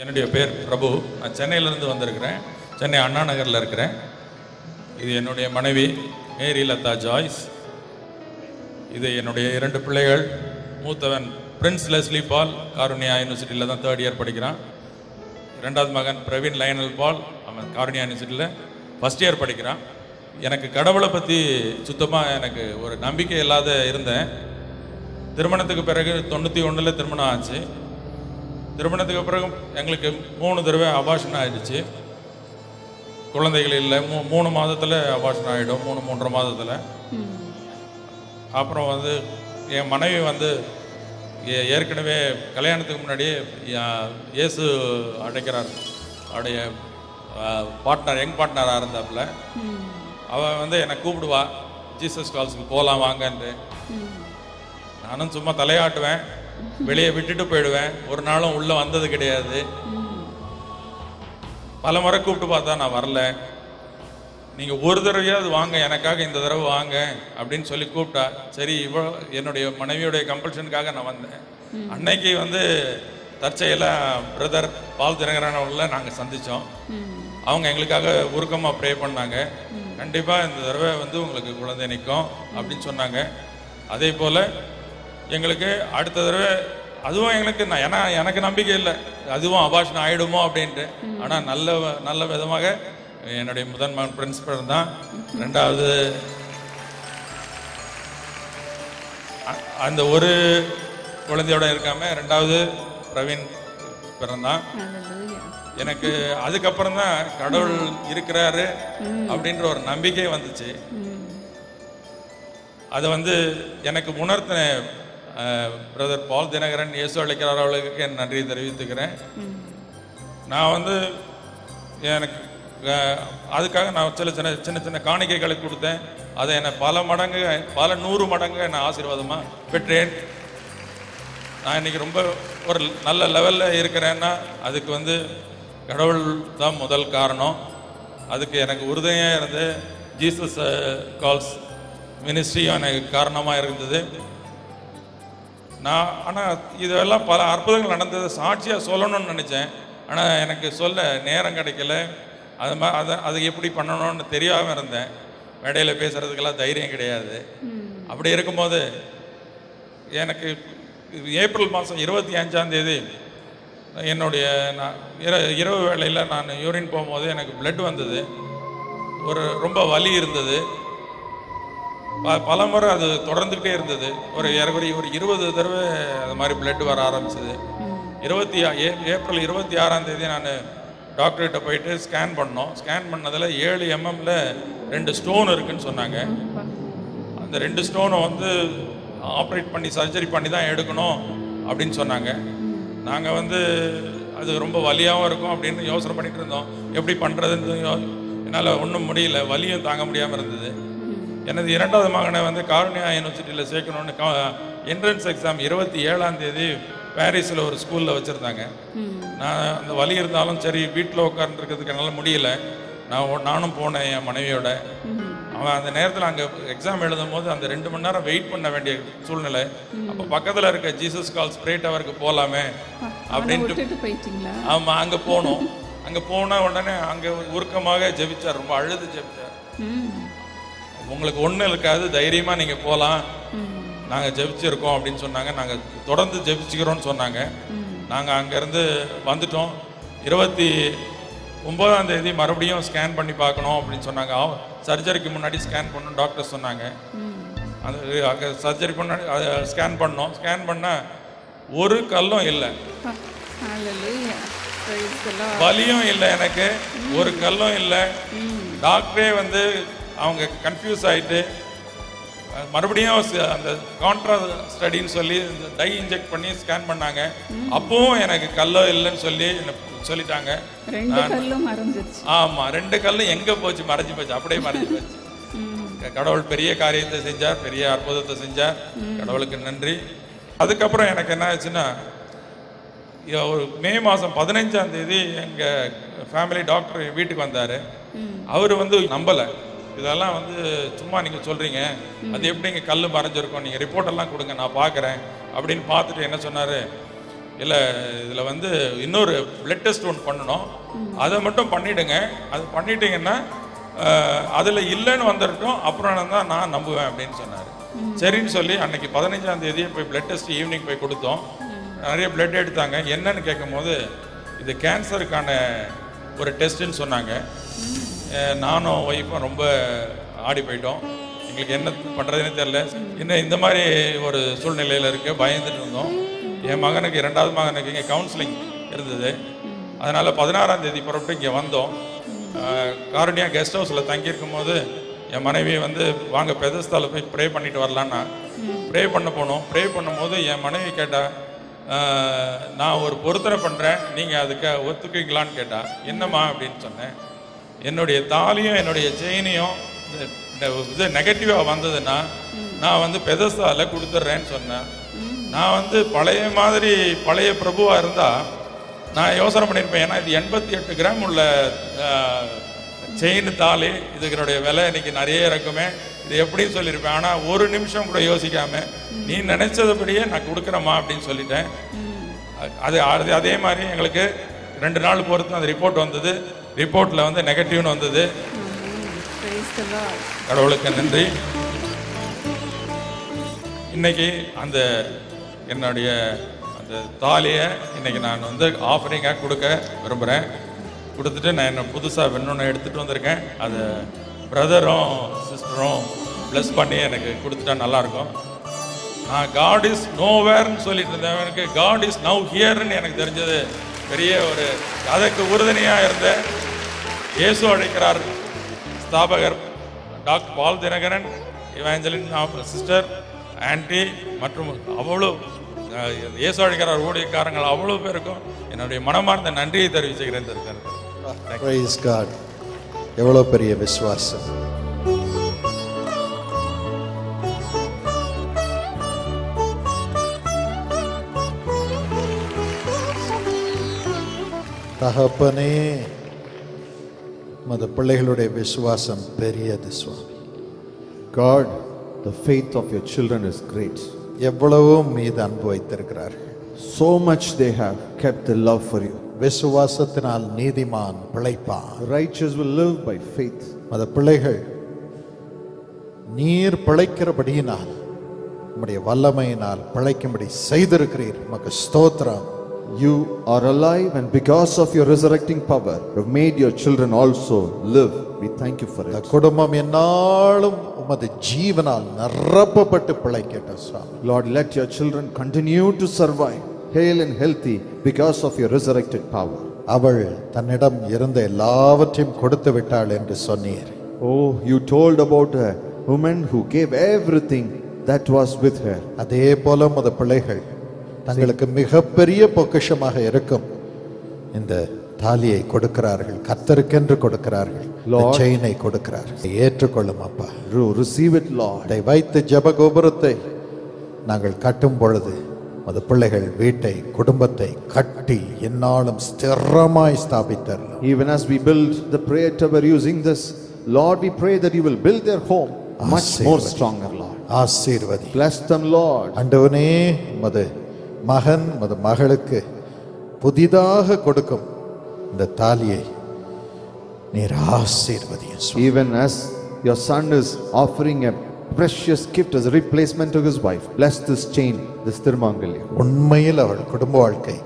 என்னுடைய பேர் பிரபு. நான் சென்னையிலேருந்து வந்திருக்கிறேன். சென்னை அண்ணா நகரில் இருக்கிறேன். இது என்னுடைய மனைவி மேரி லதா ஜாய்ஸ். இது என்னுடைய 2 பிள்ளைகள். மூத்தவன் பிரின்ஸ் லெஸ்லி பால், காருண்யா யூனிவர்சிட்டியில் தான் 3rd இயர் படிக்கிறான். 2வது மகன் பிரவீன் லயனல் பால், அவன் காருண்யா யூனிவர்சிட்டியில் 1st இயர் படிக்கிறான். எனக்கு கடவுளை பற்றி சுத்தமாக எனக்கு ஒரு நம்பிக்கை இல்லாத இருந்தேன். திருமணத்துக்கு பிறகு 91 திருமணம் ஆச்சு. திருமணத்துக்கு பிறகு எங்களுக்கு 3 தடவை அபார்ஷன் ஆகிடுச்சு. குழந்தைகள் இல்லை. 3 மாதத்தில் அபார்ஷன் ஆகிடும், 3-3.5 மாதத்தில். அப்புறம் என் மனைவி ஏற்கனவே கல்யாணத்துக்கு முன்னாடியே இயேசு அடைக்கிறார் அவருடைய பார்ட்னர், யங் பார்ட்னராக இருந்தாப்புல. அவள் என்னை கூப்பிடுவா, ஜீசஸ் கால்ஸுக்கு போகலாம் வாங்கன்ட்டு. நானும் சும்மா தலையாட்டுவேன், வெளியே விட்டுட்டு போயிடுவேன். ஒரு நாளும் உள்ளே வந்தது கிடையாது. பல முறை கூப்பிட்டு பார்த்தா நான் வரல. நீங்கள் ஒரு தடவையாவது வாங்க, எனக்காக இந்த தடவை வாங்க அப்படின்னு சொல்லி கூப்பிட்டா. சரி, என்னுடைய மனைவியுடைய கம்பல்ஷனுக்காக நான் வந்தேன். அன்னைக்கு தற்செயலாக பிரதர் பால் தினகரனவர்களை நாங்கள் சந்தித்தோம். அவங்க எங்களுக்காக உருக்கமாக ப்ரே பண்ணாங்க. கண்டிப்பாக இந்த தடவை உங்களுக்கு குழந்தை நிற்கும் அப்படின்னு சொன்னாங்க. அதே போல் எங்களுக்கு அடுத்த தடவை அதுவும் எங்களுக்கு ஏன்னா எனக்கு நம்பிக்கை இல்லை, அதுவும் அபார்ஷன் ஆகிடுமோ அப்படின்ட்டு. ஆனால் நல்ல விதமாக என்னுடைய முதன் மகன் பிரின்சிபல் தான். 2வது அந்த ஒரு குழந்தையோட இருக்காம 2வது பிரவீன் பிறந்தான். எனக்கு அதுக்கப்புறம் தான் கடவுள் இருக்கிறாரு அப்படின்ற ஒரு நம்பிக்கை வந்துச்சு. அதை எனக்கு உணர்த்தின பிரதர் பால் தினகரன், இயேசு அழைக்கிறார் அவர்களுக்கு என் நன்றியை தெரிவித்துக்கிறேன். நான் எனக்கு அதுக்காக நான் சின்ன சின்ன காணிக்கைகளை கொடுத்தேன். அதை என்னை பல 100 மடங்கு என்னை ஆசீர்வாதமாக பெற்றேன். நான் இன்னைக்கு ரொம்ப ஒரு நல்ல லெவலில் இருக்கிறேன்னா அதுக்கு கடவுள் தான் முதல் காரணம். அதுக்கு எனக்கு உறுதுணையாக இருந்து ஜீசஸ் கால்ஸ் மினிஸ்ட்ரியும் எனக்கு காரணமாக இருந்தது. ஆனால் இதெல்லாம் பல அற்புதங்கள் நடந்தது, சாட்சியாக சொல்லணும்னு நினச்சேன். ஆனால் எனக்கு சொல்ல நேரம் கிடைக்கல. அது எப்படி பண்ணணும்னு தெரியாமல் இருந்தேன். மேடையில் பேசுகிறதுக்கெல்லாம் தைரியம் கிடையாது. அப்படி இருக்கும்போது எனக்கு ஏப்ரல் மாதம் 25ஆம் தேதி நான் இரவு வேளையில் நான் யூரின் போகும்போது எனக்கு பிளட் வந்தது. ரொம்ப வலி இருந்தது. பல முறை அது தொடர்ந்துக்கிட்டே இருந்தது. ஒரு 20 தடவை அது மாதிரி பிளட் வர ஆரம்பிச்சது. ஏப்ரல் 26ஆம் தேதி நான் டாக்டர்கிட்ட போயிட்டு ஸ்கேன் பண்ணோம். ஸ்கேன் பண்ணதில் 7 mmல 2 ஸ்டோன் இருக்குன்னு சொன்னாங்க. அந்த 2 ஸ்டோனும் ஆப்ரேட் பண்ணி சர்ஜரி பண்ணி தான் எடுக்கணும் அப்படின்னு சொன்னாங்க. நாங்கள் அது ரொம்ப வலியாகவும் இருக்கும் அப்படின்னு யோசனை பண்ணிட்டு இருந்தோம். எப்படி பண்ணுறதுன்னு என்னால் ஒன்றும் முடியல, வலியும் தாங்க முடியாமல் இருந்தது. எனது 2வது மகனை காருண்யா யூனிவர்சிட்டியில் சேர்க்கணுன்னு என்ட்ரன்ஸ் எக்ஸாம் 27ஆம் தேதி பாரிஸில் ஒரு ஸ்கூலில் வச்சுருந்தாங்க. நான் அந்த வலி இருந்தாலும் சரி வீட்டில் உட்காந்துருக்கிறதுக்கு என்னால் முடியல. நானும் போனேன் என் மனைவியோட. அவன் அந்த நேரத்தில் அங்கே எக்ஸாம் எழுதும் போது அந்த 2 மணி நேரம் வெயிட் பண்ண வேண்டிய சூழ்நிலை. அப்போ பக்கத்தில் இருக்க ஜீசஸ் கால்ஸ் ப்ரே டவருக்கு போகலாமே அப்படின்ட்டு ஆமாம் அங்கே போனோம். அங்கே போன உடனே அங்கே உருக்கமாக ஜெபிச்சார், ரொம்ப அழுது ஜெபிச்சார். உங்களுக்கு ஒன்றும் இருக்காது, தைரியமாக நீங்கள் போகலாம், நாங்கள் ஜெபிச்சிருக்கோம் அப்படின்னு சொன்னாங்க. நாங்கள் தொடர்ந்து ஜெபிச்சுக்கிறோன்னு சொன்னாங்க. நாங்கள் அங்கேருந்து வந்துட்டோம். 29ஆம் தேதி மறுபடியும் ஸ்கேன் பண்ணி பார்க்கணும் அப்படின்னு சொன்னாங்க. சர்ஜரிக்கு முன்னாடி ஸ்கேன் பண்ணணும் டாக்டர் சொன்னாங்க. அங்கே சர்ஜரி முன்னாடி ஸ்கேன் பண்ணோம். ஸ்கேன் பண்ணால் ஒரு கல்லும் இல்லை, வலியும் இல்லை, எனக்கு ஒரு கல்லும் இல்லை. டாக்டரே அவங்க கன்ஃபியூஸ் ஆகிட்டு மறுபடியும் அந்த கான்ட்ரா ஸ்டடின்னு சொல்லி டை இன்ஜெக்ட் பண்ணி ஸ்கேன் பண்ணாங்க. அப்பவும் எனக்கு கல்லோ இல்லைன்னு சொல்லிட்டாங்க. ஆமாம், 2 கல்லும் எங்கே போச்சு? மறைஞ்சு போச்சு, அப்படியே மறைஞ்சு போச்சு. கடவுள் பெரிய காரியத்தை செஞ்சார், பெரிய அற்புதத்தை செஞ்சார். கடவுளுக்கு நன்றி. அதுக்கப்புறம் எனக்கு என்ன ஆச்சுன்னா, ஒரு மே மாதம் 15ஆம் தேதி எங்கள் ஃபேமிலி டாக்டர் வீட்டுக்கு வந்தார். அவர் நம்பலை. இதெல்லாம் சும்மா நீங்கள் சொல்கிறீங்க, அது எப்படிங்க கல் மறைஞ்சிருக்கோம், நீங்கள் ரிப்போர்ட்டெல்லாம் கொடுங்க நான் பார்க்குறேன் அப்படின்னு பார்த்துட்டு என்ன சொன்னார், இல்லை இதில் வந்து இன்னொரு பிளட் டெஸ்ட் ஒன்று பண்ணணும், அதை மட்டும் பண்ணிவிடுங்க, அது பண்ணிட்டீங்கன்னா அதில் இல்லைன்னு வந்துருக்கோம், அப்புறம் தான் நான் நம்புவேன் அப்படின்னு சொன்னார். சரின்னு சொல்லி அன்னைக்கு 15ஆம் தேதி போய் பிளட் டெஸ்ட் ஈவினிங் போய் கொடுத்தோம். நிறைய பிளட் எடுத்தாங்க. என்னன்னு கேட்கும் போது இது கேன்சருக்கான ஒரு டெஸ்ட்டுன்னு சொன்னாங்க. நானும் ஒய்ஃபும் ரொம்ப ஆடி போயிட்டோம். எங்களுக்கு என்ன பண்ணுறதுன்னு தெரில. இன்னும் இந்த மாதிரி ஒரு சூழ்நிலையில் இருக்க பயந்துட்டு இருந்தோம். என் மகனுக்கு 2வது மகனுக்கு இங்கே கவுன்சிலிங் இருந்தது. அதனால் 16ஆம் தேதி புறப்பட்டு இங்கே வந்தோம். காரணியா கெஸ்ட் ஹவுஸில் தங்கியிருக்கும் போது என் மனைவி வந்து வாங்க பெதஸ்தாவில் போய் ப்ரே பண்ணிட்டு வரலான்னா ப்ரே பண்ண போனோம். ப்ரே பண்ணும்போது என் மனைவி கேட்டால், நான் ஒரு பொருத்தனை பண்ணுறேன், நீங்கள் அதுக்கு ஒத்துக்குவீங்களான்னு கேட்டா. என்னம்மா அப்படின்னு சொன்னேன். என்னுடைய தாலியும் என்னுடைய செயினையும் இது நெகட்டிவாக வந்ததுன்னா நான் வந்து பெதஸ்தாவில் கொடுத்துட்றேன்னு சொன்னேன். நான் வந்து பழைய மாதிரி பழைய பிரபுவாக இருந்தால் நான் யோசனை பண்ணியிருப்பேன். ஏன்னா இது 88 கிராம் உள்ள செயின் தாலி, இதுக்குடைய விலை இன்னைக்கு நிறைய இருக்குமே, இது எப்படின்னு சொல்லியிருப்பேன். ஆனால் ஒரு நிமிஷம் கூட யோசிக்காமல் நீ நினைச்சதுபடியே நான் கொடுக்குறேம்மா அப்படின்னு சொல்லிட்டேன். அதே மாதிரி எங்களுக்கு 2 நாள் பொறுத்து அந்த ரிப்போர்ட் வந்தது. ரிப்போர்ட்டில் வந்து நெகட்டிவ்னு வந்தது. கடவுளுக்கு நன்றி. இன்னைக்கு அந்த என்னுடைய அந்த தாலியை இன்னைக்கு நான் வந்து ஆஃபரிங்காக கொடுக்க விரும்புகிறேன். கொடுத்துட்டு நான் என்ன புதுசாக இன்னொன்று எடுத்துகிட்டு வந்திருக்கேன். அதை பிரதரும் சிஸ்டரும் ப்ளஸ் பண்ணி எனக்கு கொடுத்துட்டா நல்லாயிருக்கும். நான் காட் இஸ் நோவேர்ன்னு சொல்லிட்டு இருந்தேன். எனக்கு காட் இஸ் நவ் ஹியர்ன்னு எனக்கு தெரிஞ்சது பெரிய ஒரு அதற்கு உறுதுணையாக இருந்த இயேசு அழைக்கிறார் ஸ்தாபகர் டாக்டர் பால் தினகரன், இவாஞ்சலின் சிஸ்டர் ஆன்டி மற்றும் அவ்வளோ இயேசு அழைக்கிறார் ஊழியக்காரங்கள் அவ்வளோ பேருக்கும் என்னுடைய மனமார்ந்த நன்றியை தெரிவிச்சுக்கிறேன். Praise God. எவ்வளோ பெரிய விசுவாசம். தகப்பனே, மத பிள்ளைகளுடைய விசுவாசம் பெரியது சுவாமி. God, the faith of your children is great. எவ்வளவோ மீது அன்பு வைத்திருக்கிறார்கள். So much they have kept the love for you. விசுவாசத்தினால் நீதிமான் பிழைப்பான். Righteous will live by faith. மத பிள்ளைகள் நீர் பிழைக்கிறபடியினால் உம்முடைய வல்லமையினால் பிழைக்கும்படி செய்திருக்கிறீர். உமக்கு ஸ்தோத்திரம். You are alive, and because of your resurrecting power, you have made your children also live. We thank you for it. இந்த குடும்பம் என்னாலும் உமது ஜீவனால் நிரப்பப்பட்டு பிழைக்கட்டும் சுவாமி. Lord, let your children continue to survive, hale and healthy, because of your resurrected power. அவள் தன்னிடம் இருந்த எல்லாவற்றையும் கொடுத்து விட்டாள் என்று சொன்னீர். Oh, you told about a woman who gave everything that was with her. அதே போல உமது பிள்ளைகள் தங்களுக்கு மிகப்பெரிய பொக்கிஷமாக இருக்கும் இந்த தாலியை கொடுக்கிறார்கள், கர்த்தருக்கென்று கொடுக்கிறார்கள், செயினை கொடுக்கிறார்கள். ஏற்றுக்கொள்ளும் அப்பா. Receive it, Lord. இதை வைத்து ஜெப கோபுரத்தை நாங்கள் கட்டும் பொழுது மது பிள்ளைகள் வீட்டை குடும்பத்தை கட்டி என்னாலும் ஸ்திரமாய் ஸ்தாபித்தார்கள். Even as we build the prayer tower using this, Lord, we pray that you will build their home much more stronger, Lord. ஆசீர்வதி. Bless them, Lord. ஆண்டவனே, மது மகன் மது மகளுக்கு புதிதாக கொடுக்கும் இந்த தாலியை நீர் ஆசீர்வதியும். Even as your son is offering a precious gift as a replacement to his wife, bless this chain, this Tirumangalyam. உண்மையில் அவர்கள் குடும்ப வாழ்க்கை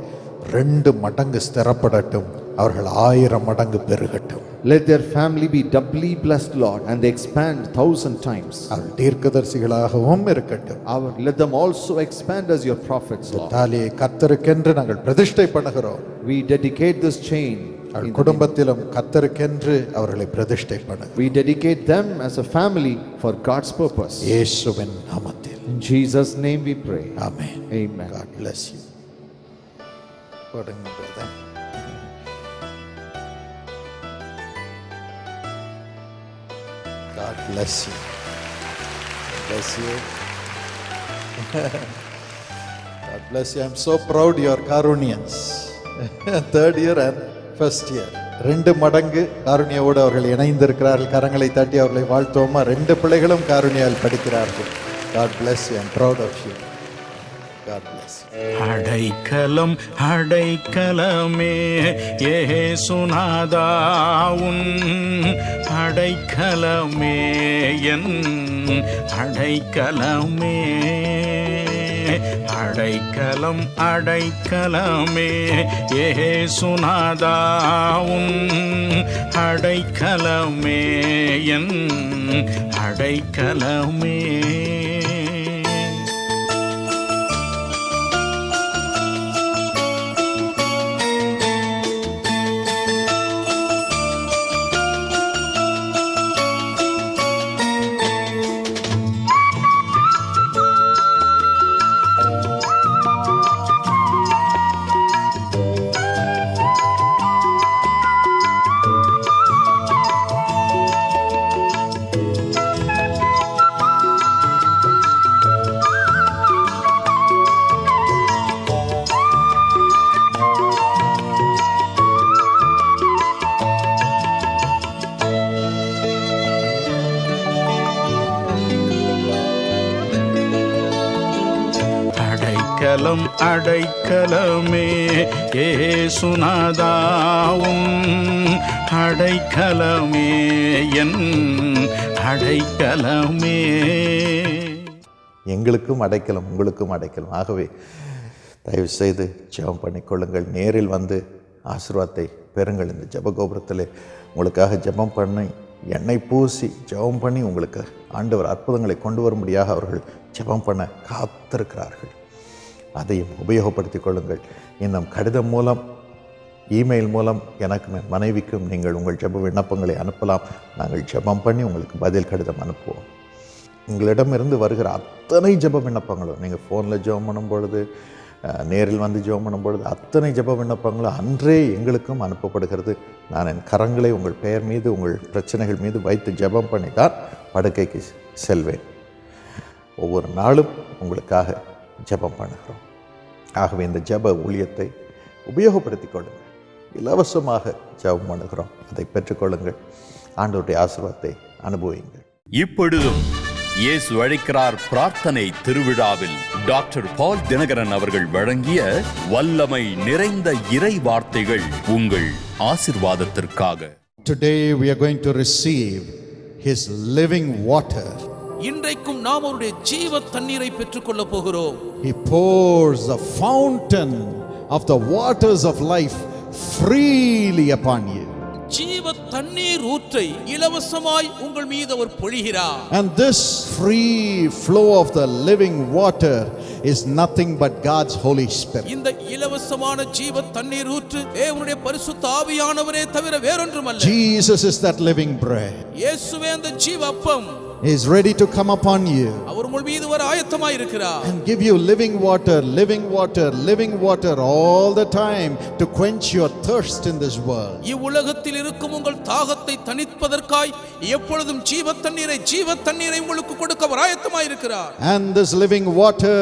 2 மடங்கு ஸ்திரப்படட்டும், அவர்கள் 1000 மடங்கு பெருகட்டும். Let their family be doubly blessed, Lord, and they expand 1000 times. அவர்கள் தீர்க்கதரிசிகளாகவும் இருக்கட்டும். Let them also expand as your prophets, Lord. தாலியை கர்த்தருக்கென்று நாங்கள் பிரதிஷ்டை பண்ணுகிறோம். We dedicate this chain. குடும்பத்திலும் கர்த்தருக்கென்று அவர்களை பிரதிஷ்டை பண்ணுகிறோம். We dedicate them as a family for God's purpose. இயேசுவின் நாமத்தில். In Jesus' name we pray. Amen. Amen. God bless you. போடுங்க brother. God bless you. Bless you. God bless you. I'm so proud you are Karunians. 3rd year and 1st year. 2 மடங்கு காருண்யாவோடு அவர்கள் இணைந்திருக்கிறார்கள். கரங்களை தட்டி அவர்களை வாழ்த்துவோமா. 2 பிள்ளைகளும் காருண்யாவில் படிக்கிறார்கள். God bless you. I'm proud of you. God bless. அடைக்கலம் அடைக்கலமே இயேசுநாதா உன் அடைக்கலமே என் அடைக்கலமே அடைக்கலம் அடைக்கலமே இயேசுநாதா உன் அடைக்கலமே என் அடைக்கலமே. அடைக்கலம் அடைக்கலமே இயேசுநாதா உன் அடைக்கலமே என் அடைக்கலமே. எங்களுக்கும் அடைக்கலம், உங்களுக்கும் அடைக்கலம். ஆகவே தயவு செய்து ஜெபம் பண்ணிக்கொள்ளுங்கள். நேரில் வந்து ஆசீர்வாதத்தை பெறுங்கள். இந்த ஜெபகோபுரத்தில் உங்களுக்காக ஜெபம் பண்ணி எண்ணெய் பூசி ஜெபம் பண்ணி உங்களுக்கு ஆண்டவர் அற்புதங்களை கொண்டு வரும்படியாக அவர்கள் ஜெபம் பண்ண காத்திருக்கிறார்கள். அதையும் உபயோகப்படுத்திக் கொள்ளுங்கள். இன்னும் கடிதம் மூலம், இமெயில் மூலம் எனக்கும் என் மனைவிக்கும் நீங்கள் உங்கள் ஜெப விண்ணப்பங்களை அனுப்பலாம். நாங்கள் ஜெபம் பண்ணி உங்களுக்கு பதில் கடிதம் அனுப்புவோம். உங்களிடமிருந்து வருகிற அத்தனை ஜெப விண்ணப்பங்களும் நீங்கள் ஃபோனில் ஜெபம் பண்ணும் பொழுது, நேரில் வந்து ஜெபம் பண்ணும் பொழுது, அத்தனை ஜெப விண்ணப்பங்களும் அன்றே எங்களுக்கும் அனுப்பப்படுகிறது. நான் என் கரங்களை உங்கள் பெயர் மீது, உங்கள் பிரச்சனைகள் மீது வைத்து ஜெபம் பண்ணி தான் படுக்கைக்கு செல்வேன். ஒவ்வொரு நாளும் உங்களுக்காக ஜெபம் பண்ணுகிறோம். ஆகவே இந்த ஜெப ஊழியத்தை உபயோகப்படுத்திக் கொள்ளுங்கள். இலவசமாக ஜெபம் பண்ணுகிறோம். அதை பெற்றுக்கொள்ளுங்கள். ஆண்டவருடைய ஆசீர்வாதத்தை அனுபவியுங்கள். இப்பொழுதும் இயேசு அழைக்கிறார் பிரார்த்தனை திருவிழாவில் டாக்டர் பால் தினகரன் அவர்கள் வழங்கிய வல்லமை நிறைந்த இறை வார்த்தைகள் உங்கள் ஆசீர்வாதத்திற்காக. Today we are going to receive his living water. இன்றைக்கும் நாம் அவருடைய ஜீவ தண்ணீரை பெற்றுக்கொள்ள போகிறோம். He pours the fountain of the waters of life freely upon you. ஜீவ தண்ணீர் ஊற்றை இலவசமாய் உங்கள் மீது அவர் பொழிகிறார். And this free flow of the living water is nothing but God's Holy Spirit. இந்த இலவசமான ஜீவ தண்ணீர் ஊற்று தேவனுடைய பரிசுத்த ஆவியானவரே தவிர வேறொன்றுமல்ல. Jesus is that living bread. இயேசுவே அந்த ஜீவ அப்பம். He is ready to come upon you அவர் உங்கள் மீது வர ஆயத்தமாய் இருக்கிறார். and give you living water, living water, living water all the time to quench your thirst in this world. இவ்வுலகத்தில் இருக்கும் உங்கள் தாகத்தை தணிப்பதற்காய் எப்பொழுதும் ஜீவ தண்ணீரை உங்களுக்கு கொடுக்க அவர் ஆயத்தமாய் இருக்கிறார். And this living water,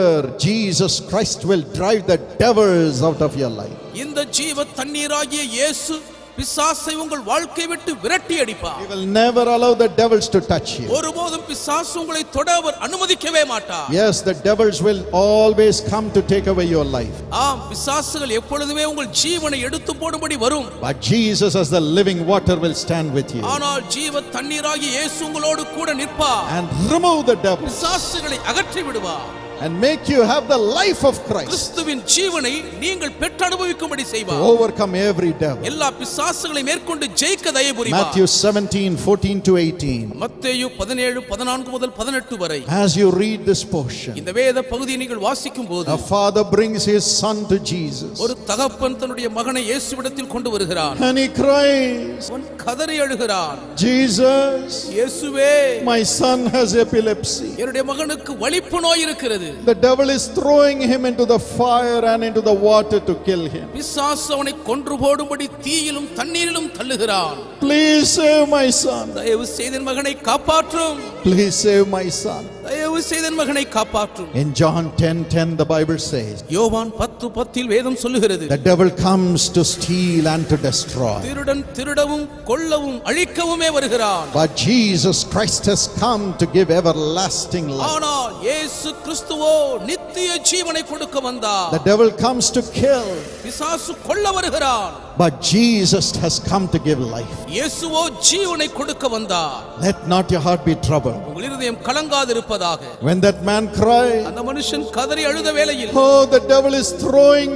Jesus Christ will drive the devils out of your life. இந்த ஜீவ தண்ணீராகிய இயேசு பிசாசை உங்கள் வாழ்க்கை விட்டு விரட்டி அடிப்பார். He will never allow the devils to touch you. ஒருபோதும் பிசாசு உங்களை தொட அவர் அனுமதிக்கவே மாட்டார். Yes, the devils will always come to take away your life. ஆம், பிசாசுகள் எப்பொழுதுமே உங்கள் ஜீவனை எடுத்து போடும்படி வரும். But Jesus as the living water will stand with you ஆனால் ஜீவ தண்ணீராகிய இயேசு உங்களோடு கூட நிற்பார். and remove the devils பிசாசுகளை அகற்றி விடுவார். and make you have the life of Christ கிறிஸ்துவின் ஜீவனை நீங்கள் பெற்று அனுபவிக்கும்படி to செய்வார். overcome every devil. எல்லா பிசாசுகளை மேற்கொண்டு ஜெயிக்க தயவு புரிவார். Matthew 17:14 to 18. மத்தேயு 17:14 முதல் 18 வரை. As you read this portion, இந்த வேத பகுதியை நீங்கள் வாசிக்கும் போது a father brings his son to Jesus ஒரு தகப்பன் தன்னுடைய மகனை இயேசுவிடத்தில் கொண்டு வருகிறான். and he cries, அவன் கதறி அழுகிறான். Jesus, இயேசுவே, my son has epilepsy. என்னுடைய மகனுக்கு வலிப்பு நோய் இருக்கிறது. The devil is throwing him into the fire and into the water to kill him. பிசாசு அவனை கொன்று போடும்படி தீயிலும் தண்ணீரிலும் தள்ளுகிறான். Please save my son. தயவு செய்து என் மகனை காப்பாற்றும். Please save my son. தயவு தயவு செய்து என் மகனை காப்பாற்றும். In John 10:10 the Bible says, யோவான் 10:10 வேதம் சொல்லுகிறது, the devil comes to steal and to destroy. திருடன் திருடவும் கொல்லவும் அழிக்கவுமே வருகிறான். But Jesus Christ has come to give everlasting life. ஆனால் இயேசு கிறிஸ்துவோ நித்திய ஜீவனை கொடுக்க வந்தார். The devil comes to kill, பிசாசு கொல்ல வருகிறான். but Jesus has come to give life. இயேசுவோ ஜீவனை கொடுக்க வந்தார். Let not your heart be troubled. உங்கள் இருதயம் கலங்காதிருப்பதாக. When that man cried, அந்த மனுஷன் கதறி அழுத வேளையில், oh, the devil is throwing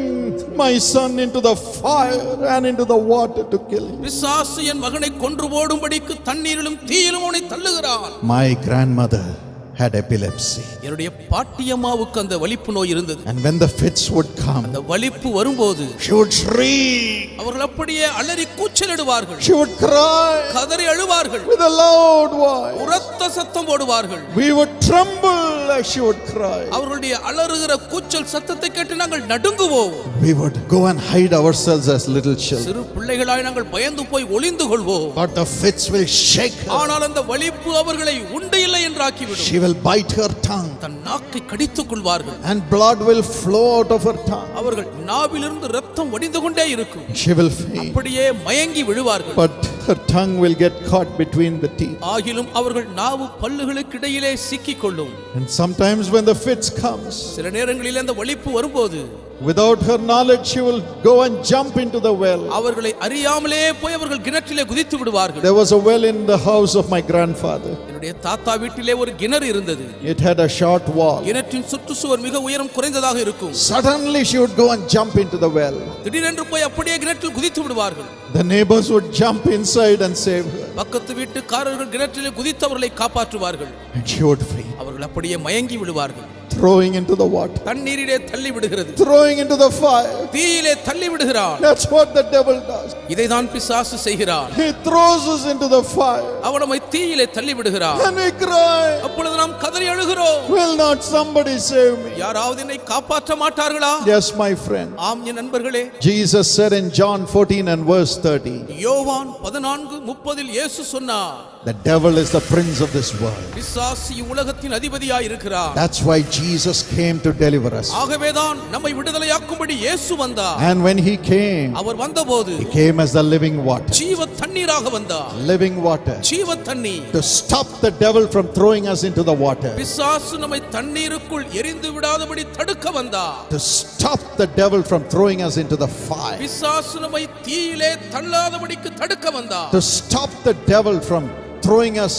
my son into the fire and into the water to kill him. பிசாசு என் மகனை கொன்று போடும்படிக்கு தண்ணீரிலும் தீயிலும் அவனை தள்ளுகிறான். My grandmother had epilepsy, என்னுடைய பாட்டியம்மாவுக்கு அந்த வலிப்பு நோய் இருந்தது. and when the fits would come, அந்த வலிப்பு வரும்போது she would shriek, அவர்கள் அப்படியே அலறி கூச்சலிடுவார்கள், she would cry கதறி அழுவார்கள், with a loud voice. உரத்த சத்தம் போடுவார்கள். We would tremble as she would cry. அவர்களுடைய அலறுகிற கூச்சல் சத்தத்தை கேட்டு நாங்கள் நடுங்குவோம். We would go and hide ourselves as little children, சிறு பிள்ளைகளாய் நாங்கள் பயந்து போய் ஒளிந்து கொள்வோம். but the fits will shake her. ஆனால் அந்த வலிப்பு அவர்களை உண்டு இல்லை என்றாக்கிவிடும். She will bite her tongue, தன் நாக்கை கடித்துக் கொள்வார்கள். and blood will flow out of her tongue. அவர்கள் நாவிலிருந்து ரத்தம் வடிந்து கொண்டே இருக்கும். She will faint, அப்படியே மயங்கி விழுவார்கள். but her tongue will get caught between the teeth. ஆகிலும் அவர்கள் நாவு பல்லுகளுக்கு இடையிலே சிக்கிக் கொள்ளும். And sometimes when the fits comes, சில நேரங்களில் அந்த வலிப்பு வரும்போது without her knowledge, she will go and jump into the well. அவர்களை அறியாமலே போய் அவர்கள் கிணற்றிலே குதித்து விடுவார்கள். There was a well in the house of my grandfather. என்னுடைய தாத்தா வீட்டிலே ஒரு கிணறு இருந்தது. It had a short wall. கிணற்றின் சுற்றுச்சுவர் மிக உயரம் குறைந்ததாக இருக்கும். Suddenly she would go and jump into the well. திடீரென்று போய் அப்படியே கிணற்றில் குதித்து விடுவார்கள். The neighbors would jump inside and save her, பக்கத்து வீட்டுக்காரர்கள் கிணற்றிலே குதித்து அவர்களை காப்பாற்றுவார்கள். and she would faint, அவர்கள் அப்படியே மயங்கி விடுவார்கள். throwing into the water, தண்ணீரிலே தள்ளி விடுகிறது, throwing into the fire. தீயிலே தள்ளி விடுகிறான். That's what the devil does. இதைதான் பிசாசு செய்கிறான். He throws us into the fire, அவன் நம்மை தீயிலே தள்ளி விடுகிறான். and we cry, அப்பொழுது நாம் கதறி அழுகிறோம். will not somebody save me? யாராவது என்னை காப்பாற்ற மாட்டார்களா? Yes, my friend. ஆம் என் நண்பர்களே, Jesus said in John 14 and verse 30, யோவான் 14:30 இயேசு சொன்னார், the devil is the prince of this world. பிசாசு உலகத்தின் அதிபதியாய் இருக்கிறார். That's why Jesus came to deliver us. ஆகவேதான் நம்மை விடுதலையாக்கும்படி இயேசு வந்தார். And when he came, அவர் வந்தபோது he came as the living water. ஜீவ தண்ணீராக வந்தார். Living water. ஜீவ தண்ணீர். To stop the devil from throwing us into the water. பிசாசு நம்மை தண்ணீருக்குள் எரிந்து விடாதபடி தடுக்க வந்தார். To stop the devil from throwing us into the fire. பிசாசு நம்மை தீயிலே தள்ளாதபடிக்கு தடுக்க வந்தார். To stop the devil from throwing us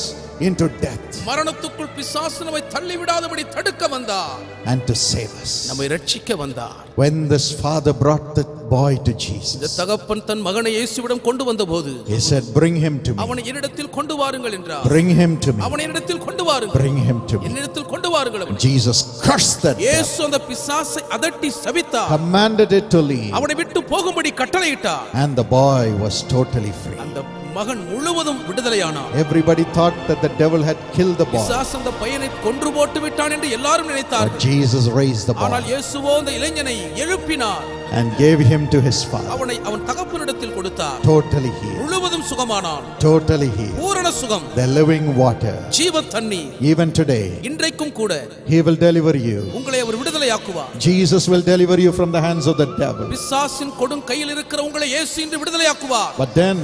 into death. மரணத்துக்குள் பிசாசு நம்மை தள்ளி விடாதபடி தடுக்க வந்தார். And to save us. நம்மை ரட்சிக்க வந்தார். When this father brought the boy to இந்த Jesus, தகப்பன் தன் மகனை இயேசுவிடம் கொண்டு வந்தபோது he said, bring him to me. அவனை என்னிடத்தில் கொண்டு வாருங்கள் என்றார். Bring him to me. அவனை என்னிடத்தில் கொண்டு வாருங்கள். Bring him to me. என்னிடத்தில் கொண்டு வாருங்கள். அவனை. Jesus cursed that devil, இயேசு அந்த பிசாசை அதட்டி சபித்தார். commanded it to leave, அவனை விட்டு போகும்படி கட்டளையிட்டார். and the boy was totally free. அந்த மகன் முழுவதும் விடுதலையானார். Everybody thought that the devil had killed the boy, பிசாசு அந்த பையனை கொன்று போட்டு விட்டான் என்று எல்லாரும் but நினைத்தார்கள். Jesus raised the ஆனால் boy இயேசுவோ அந்த இளைஞனை எழுப்பினார். and gave him to his father. அவனை அவன் தகப்பனிடத்தில் கொடுத்தார். Totally healed. முழுவதும் சுகமானான். Totally healed. பூரண சுகம். The living water. ஜீவ தண்ணீர். Even today, இன்றைக்கும் கூட he will deliver you. உங்களை அவர் விடுதலையாக்குவார். Jesus will deliver you from the hands of the devil. பிசாசின் கொடும் கையில் இருக்கிற உங்களை இயேசு இன்று விடுதலையாக்குவார். But then,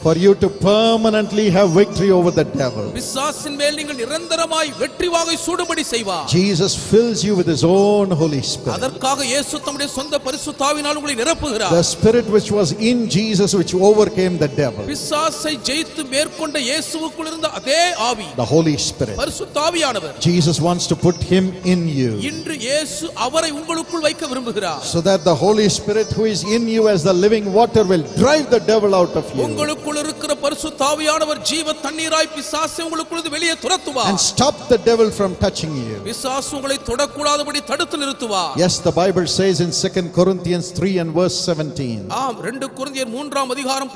for you to permanently have victory over the devil, பிசாசின் மேல் நீங்கள் நிரந்தரமாய் வெற்றி வாகை சூடும்படி செய்வார். Jesus fills you with his own Holy Spirit. அதற்காக இயேசு தம்முடைய சொந்த பரிசுத்த ஆவியினால் உங்களை நிரப்புகிறார். The Spirit which was in Jesus, which overcame the devil. பிசாசை ஜெயித்து மேற்கொண்ட இயேசுவுக்குள் இருந்த அதே ஆவி, The Holy Spirit. பரிசுத்த ஆவியானவர், Jesus wants to put him in you, இன்று இயேசு அவரை உங்களுக்குள் வைக்க விரும்புகிறார். so that the Holy Spirit who is in you as the living water will drive the devil out of you உங்களுக்குள் இருக்கிற பரிசுத்த ஆவியானவர் ஜீவ தண்ணீராய் பிசாசை உங்களுக்குள் வெளியே துரத்துவார். and stop the devil from touching you. பிசாசு உங்களை தொடக்கூடாதபடி தடுத்து நிறுத்துவார். Yes, the Bible says in 2 Corinthians 3 and verse 17, ஆம், 2 கொரிந்தியர்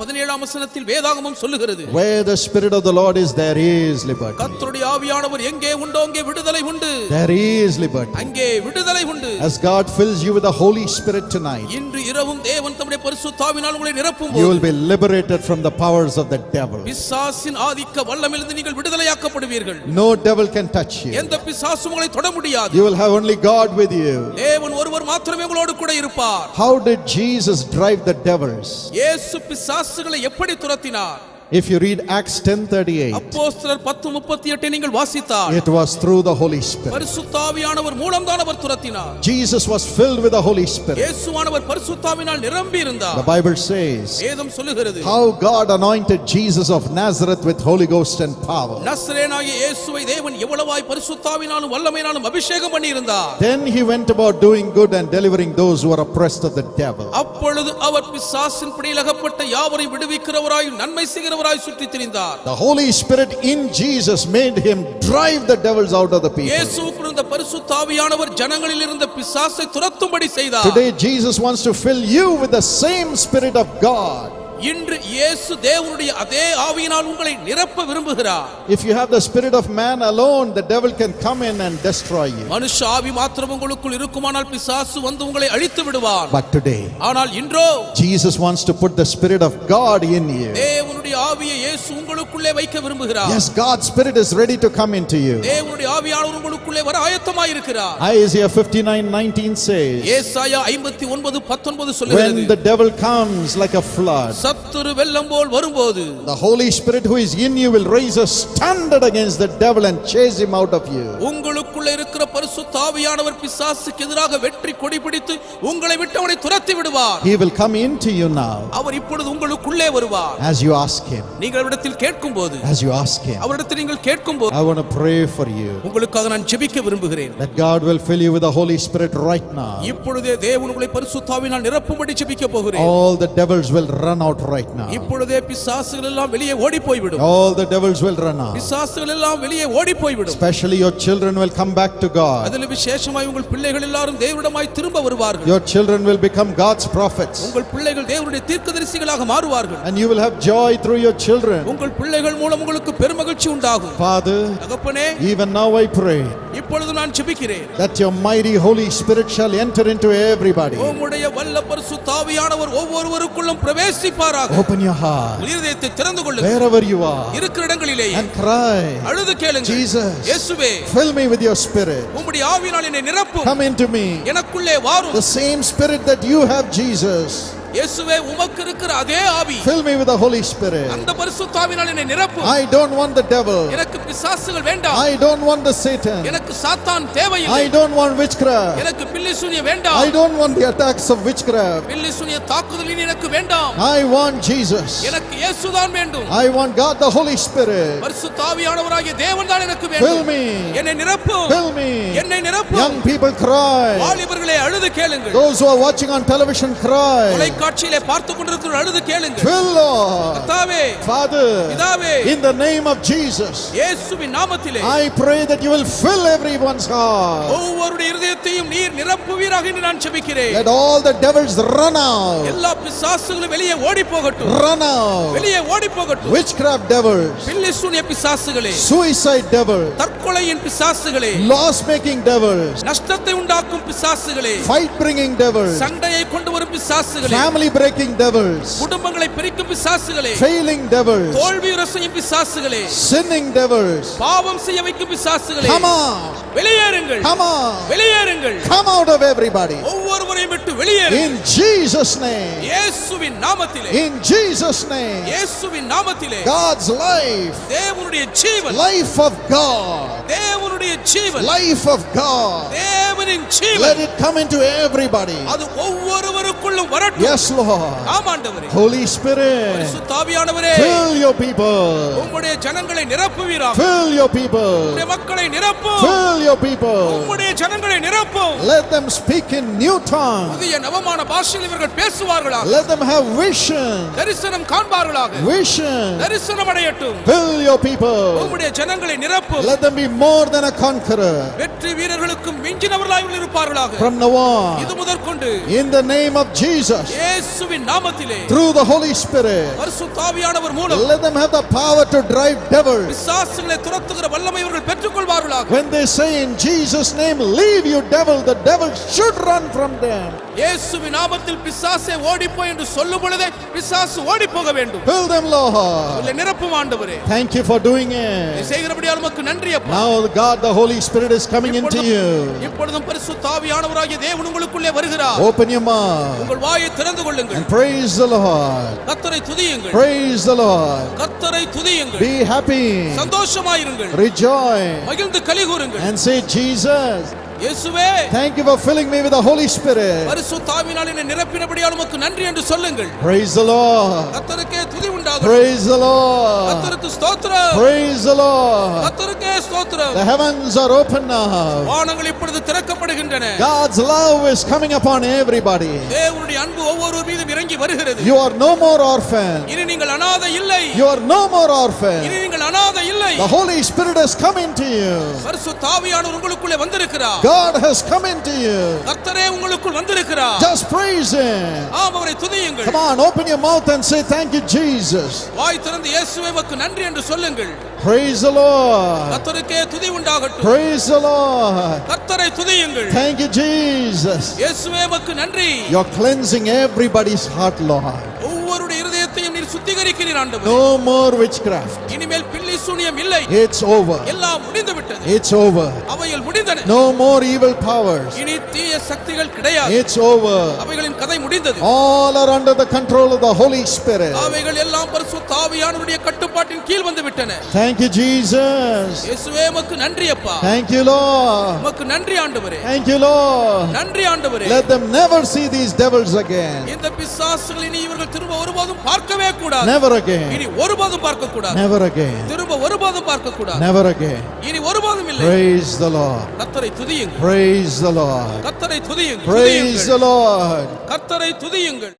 3:17 வேதாகமம் சொல்லுகிறது, where the Spirit of the Lord is, there is liberty. கர்த்தருடைய ஆவியானவர் எங்கே உண்டோ அங்கே விடுதலை உண்டு. There is liberty. அங்கே விடுதலை உண்டு. As God fills you with the Holy Spirit tonight, இன்று இரவும் தேவன் தம்முடைய பரிசுத்த ஆவியினால் உங்களை you will நிரப்பும்போது be liberated from the powers of the devil. பிசாசின் ஆதிக்க வல்லமையிலிருந்து நீங்கள் விடுதலையாக்கப்படுவீர்கள். No devil can touch you. எந்த பிசாசும் உங்களை தொட முடியாது. You will have only God with you. தேவன் ஒருவர் மாத்திரமே உங்களோடு கூட இருப்பார். How did Jesus drive the devils? இயேசு பிசாசுகளை எப்படி துரத்தினார்? If you read Acts 10:38, அப்போஸ்தலர் 10:38 நீங்கள் வாசித்தால் it was through the Holy Spirit. பரிசுத்த ஆவியானவர் மூலம்தான் அவர் துரத்தினார். Jesus was filled with the Holy Spirit. இயேசுவானவர் பரிசுத்த ஆவியினால் நிரம்பி இருந்தார். The Bible says வேதம் சொல்லுகிறது how God anointed Jesus of Nazareth with Holy Ghost and power. நசரேயனாகிய இயேசுவை தேவன் எவ்வளவாய் பரிசுத்த ஆவியினாலும் வல்லமையினாலும் அபிஷேகம் பண்ணி இருந்தார். Then he went about doing good and delivering those who were oppressed of the devil. அப்பொழுது அவர் பிசாசின் பிடியில் அகப்பட்ட யாவரையும் விடுவிக்கிறவராய் நன்மை செய்கிறவராய் சுற்றி திரிந்தார். The Holy Spirit in Jesus made him drive the devils out of the people. இயேசுவுக்குள் இருந்த பரிசுத்த ஆவியானவர் ஜனங்களில் இருந்த பிசாசை துரத்தும்படி செய்தார். Today Jesus wants to fill you with the same Spirit of God. இன்று இயேசு தேவனுடைய அதே ஆவியினால் உங்களை நிரப்ப விரும்புகிறார். If you have the spirit of man alone, the devil can come in and destroy you. மனுஷ ஆவி மாத்திரம் உங்களுக்குள் இருக்குமானால் பிசாசு வந்து உங்களை அழித்து விடுவார். But today, ஆனால் இன்றோ Jesus wants to put the Spirit of God in you. தேவனுடைய ஆவியை இயேசு உங்களுக்குள்ளே வைக்க விரும்புகிறார். Yes, God's Spirit is ready to come into you. தேவனுடைய ஆவியானவர் உங்களுக்குள்ளே வர ஆயத்தமாய் இருக்கிறார். Isaiah 59:19 says, ஏசாயா 59:19 சொல்லுகிறது, when the devil comes like a flood, சத்துரு வெள்ளம் போல் வரும்போது the Holy Spirit who is in you will raise a standard against the devil and chase him out of you. உங்களுக்குள்ள இருக்கிற பரிசுத்த ஆவியானவர் பிசாசுக்கு எதிராக வெற்றி கொடி பிடித்து உங்களை விட்டு அவனை துரத்தி விடுவார். He will come into you now. அவர் இப்பொழுது உங்களுக்குள்ளே வருவார். As you ask him. நீங்கள் அவரிடத்தில் கேட்கும்போது, As you ask him. அவரிடத்தில் நீங்கள் கேட்கும்போது, I want to pray for you. உங்களுக்காக நான் ஜெபிக்க விரும்புகிறேன். That God will fill you with the Holy Spirit right now. இப்பொழுதே தேவன் உங்களை பரிசுத்த ஆவியினால் நிரப்பும்படி ஜெபிக்க போகிறேன். All the devils will run out right now. இப்பொழுதே பிசாசுகள் எல்லாம் வெளியே ஓடி போய் விடும். All the devils will run out. பிசாசுகள் எல்லாம் வெளியே ஓடி போய் விடும். Especially your children will come back to God. அதில் விசேஷமாய் உங்கள் பிள்ளைகள் எல்லாரும் தேவனிடமாய் திரும்ப வருவார்கள். Your children will become God's prophets. உங்கள் பிள்ளைகள் தேவனுடைய தீர்க்கதரிசிகளாக மாறுவார்கள். And you will have joy through your children. உங்கள் பிள்ளைகள் மூலம் உங்களுக்கு பெருமகிழ்ச்சி உண்டாகும். Father, தகப்பனே, even now I pray இப்பொழுது நான் ஜெபிக்கிறேன். that your mighty Holy Spirit shall enter into everybody. உம்முடைய வல்ல பரிசுத்த ஆவியானவர் ஒவ்வொருவருக்குள்ளும் பிரவேசிப்பாராக. Open your heart இதயத்தை திறந்து கொள்ளுங்கள். wherever you are இருக்கிற இடங்களிலே and cry, அழுது கேளுங்கள். Jesus, இயேசுவே, fill me with your Spirit. உம்முடைய ஆவியினால் என்னை நிரப்பும். Come into me. எனக்குள்ளே வாரும். The same Spirit that you have, Jesus. இயேசுவே, உமக்கு இருக்கிற அதே ஆவி, Fill me with the Holy Spirit. அந்த பரிசுத்த ஆவியினால் என்னை நிரப்பும். I don't want the devil. எனக்கு பிசாசுகள் வேண்டாம். I don't want the Satan. எனக்கு சாத்தான் தேவையில்லை. I don't want witchcraft. எனக்கு பில்லி சூனியம் வேண்டாம். I don't want the attacks of witchcraft. பில்லி சூனிய தாக்குதல் எனக்கு வேண்டாம். I want Jesus. எனக்கு இயேசுதான் வேண்டும். I want God the Holy Spirit. பரிசுத்த ஆவியானவராகிய தேவன்தான் எனக்கு Fill வேண்டும். me. என்னை நிரப்பும். Fill me. என்னை நிரப்பும். Young people cry. வாலிபர்களே அழுது கேளுங்கள். Those who are watching on television cry. தொலைக்காட்சியிலே பார்த்து கொண்டிருக்கிற அழுது கேளுங்கள். Fill, Lord. கர்த்தாவே, Father, பிதாவே, in the name of Jesus, இயேசுவின் நாமத்திலே I pray that you will fill everyone's heart. ஒவ்வொருடைய இதயத்தையும் நீர் நிரப்புவீராக என்று நான் ஜெபிக்கிறேன். Let all the devils run out. எல்லா பிசாசுகளும் வெளியே ஓடி போகட்டும். Run out. வெளியே ஓடி போகட்டும். Witchcraft devils. பில்லி சூனிய பிசாசுகளே, Suicide devils. தற்கொலையின் பிசாசுகளே, Loss making devils. நஷ்டத்தை உண்டாக்கும் பிசாசுகளே, Fight bringing devils. சண்டையை கொண்டு வரும் பிசாசுகளே, Family breaking devils. குடும்பங்களை பிரிக்கும் பிசாசுகளே, Failing devils. தோல்வியுற செய்யும் பிசாசுகளே, Sinning devils. பாவம் செய்ய வைக்கும் பிசாசுகளே, Come on. வெளியேறுங்கள். Come on. வெளியேறுங்கள். Come out of everybody. ஒவ்வொருவரையும் விட்டு வெளியேறுங்கள். In Jesus' name. இயேசுவின் நாமத்திலே, In Jesus' name. இயேசுவின் நாமத்திலே, God's life. தேவனுடைய ஜீவன், Life of God. தேவனுடைய ஜீவன், Life of God. தேவனின் Let Jeevan it come into everybody. அது ஒவ்வொருவருக்குள்ளும் வரட்டும். Yes, Lord. ஆமாண்டவரே, Holy Spirit. பரிசுத்த ஆவியானவரே, Fill your people. உம்முடைய ஜனங்களை நிரப்புவீராக. Fill your people. உம்முடைய மக்களை நிரப்பும். Fill your people. உம்முடைய ஜனங்களை நிரப்பும். Let them speak in new tongues. புதிய நவமான பாஷையில் இவர்கள் பேசுவார்களாக. Let them have vision. தரிசனம் காண்பார்களாக. Vision. தரிசனம் அடையட்டும். Fill your people. உம்முடைய ஜனங்களை நிரப்பும். Let them be more than a conqueror. வெற்றி வீரர்களுக்கும் மிஞ்சினவர்களாய் இருப்பார்களாக. From now on, இது முதற்கொண்டு in the name of Jesus, இயேசுவின் நாமத்திலே, through the Holy Spirit, பரிசுத்த ஆவியானவர் மூலம் let them have the power to drive devils. பிசாசுகளை துரத்துகிற வல்லமை இவர்கள் பெற்றுக்கொள்வார்களாக. When they say in Jesus' name, leave you devil, the devil should run from them. இயேசுவின் நாமத்தில் பிசாசே ஓடிப்போ என்று சொல்லும் பொழுதே பிசாசு ஓடி போக வேண்டும். Fill them, Lord. உங்களை நிரப்பும் ஆண்டவரே. Thank you for doing நீ it. செய்கிறபடியால் உமக்கு நன்றி அப்பா. Now God the Holy Spirit is coming into you. இப்பொழுதும் பரிசுத்த ஆவியானவராகிய தேவன் உங்களுக்குள்ளே வருகிறார். Open your mouth உங்கள் வாயை திறந்து கொள்ளுங்கள். and praise the Lord. கர்த்தரை துதியுங்கள். Praise the Lord. கர்த்தரை துதியுங்கள். Be happy. சந்தோஷமாயிருங்கள். Rejoice மகிழ்ந்து களிகூருங்கள். and say, Jesus, இயேசுவே, thank you for filling me with the Holy Spirit. பரிசுத்த ஆவியினால் என்னை நிரப்பினபடியால் உமக்கு நன்றி என்று சொல்லுங்கள். Praise the Lord. கர்த்தருக்கே துதி உண்டாகட்டும். Praise the Lord. கர்த்தருக்கு ஸ்தோத்திரம். Praise the Lord. கர்த்தருக்கே ஸ்தோத்திரம். The heavens are open now. வானங்கள் இப்பொழுது திறக்கப்படுகின்றன. God's love is coming upon everybody. தேவனுடைய அன்பு ஒவ்வொருவர் மீதும் இறங்கி வருகிறது. You are no more orphan. இனி நீங்கள் அனாதை இல்லை. You are no more orphan. இனி நீங்கள் அனாதை இல்லை. The Holy Spirit has come into you. பரிசுத்த ஆவியானவர் உங்களுக்குள்ளே வந்திருக்கிறார். God has come into you. கர்த்தரே உங்களுக்குள் வந்திருக்கிறார். Just praise Him. ஆம், அவரை துதியுங்கள். Come on, open your mouth and say, thank you, Jesus. வாய் திறந்து இயேசுவே உமக்கு நன்றி என்று சொல்லுங்கள். Praise the Lord. கர்த்தருக்கே துதி உண்டாகட்டும். Praise the Lord. கர்த்தரை துதியுங்கள். Thank you, Jesus. இயேசுவே உமக்கு நன்றி. You're cleansing everybody's heart, Lord. ஒவ்வொருடைய இருதயத்தையும் நீர் சுத்திகரிக்கிறீர் ஆண்டவரே. No more witchcraft. இனிமேல் பில்லி சூனியம் இல்லை. It's over. எல்லாம் முடிந்து விட்டது. It's over. அவைகள் முடிந்தன. No more evil powers. இனி தீய சக்திகள் கிடையாது. It's over. அவைகளின் கதை முடிந்தது. All are under the control of the Holy Spirit. அவைகள் எல்லாம் பரிசுத்த ஆவியானவருடைய கட்டுப்பாட்டின் கீழ் வந்து விட்டன. Thank you, Jesus. இயேசுவே உமக்கு நன்றி அப்பா. Thank you, Lord. உமக்கு நன்றி ஆண்டவரே. Thank you, Lord. நன்றி ஆண்டவரே. Let them never see these devils again. இந்த பிசாசுகளை இனி இவர்கள் திரும்ப ஒருபோதும் பார்க்கவே கூடாது. Never again. இனி ஒருபோதும் பார்க்க கூடாது. Never again. திரும்ப ஒருபோதும் பார்க்க கூடாது. Never again. இனி ஒருபோதும் இல்லை. Praise the Lord. கர்த்தரை துதியுங்கள். Praise the Lord. கர்த்தரை துதியுங்கள். Praise the Lord. கர்த்தரை துதியுங்கள்.